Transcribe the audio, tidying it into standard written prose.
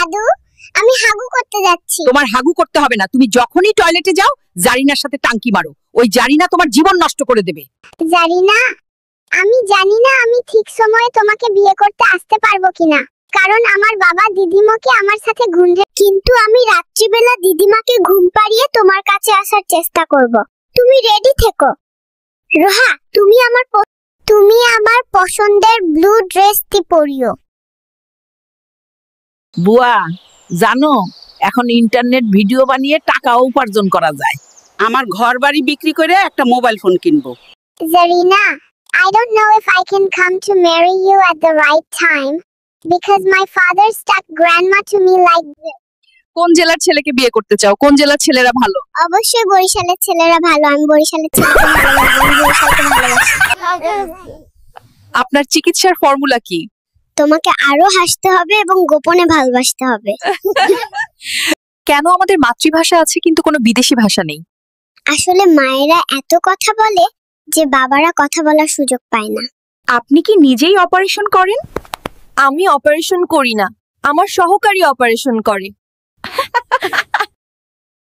দাদু, আমি হাগু করতে যাচ্ছি। তোমার হাগু করতে হবে না, তুমি যখনই টয়লেটে যাও জারিনার সাথে টাঙ্কি মারো। ওই জারিনা তোমার জীবন নষ্ট করে দেবে। জারিনা, আমি জানি না আমি ঠিক সময়ে তোমাকে বিয়ে করতে আসতে পারবো কিনা, কারণ আমার বাবা দিদিমাকে আমার সাথে ঘুরবে। কিন্তু আমি রাত্রিবেলা দিদিমাকে ঘুম পাড়িয়ে তোমার কাছে আসার চেষ্টা করব। তুমি রেডি থেকো। রোহা, তুমি আমার পছন্দের ব্লু ড্রেসটি পরিও। বুয়া, জানো এখন ইন্টারনেট ভিডিও বানিয়ে টাকা উপার্জন করা যায়। আমার ঘর বাড়ি বিক্রি করে একটা মোবাইল ফোন কিনবো। Zarina, I don't know if I can come to marry you at the right time because my father stuck grandma to me like this. কোন জেলার ছেলেকে বিয়ে করতে চাও? কোন জেলার ছেলেরা ভালো? অবশ্যই বরিশালের ছেলেরা ভালো। আমি বরিশালের ছেলেকে ভালোবাসি। আমি বরিশালকে ভালোবাসি। আপনার চিকিৎসার ফর্মুলা কি? তোমাকে আরো হাসতে হবে এবং গোপনে ভালোবাসতে হবে। কেন আমাদের মাতৃভাষা আছে কিন্তু কোনো বিদেশি ভাষা নেই? আসলে মায়েরা এত কথা বলে যে বাবারা কথা বলার সুযোগ পায় না। আপনি কি নিজেই অপারেশন করেন? আমি অপারেশন করি না, আমার সহকারী অপারেশন করে।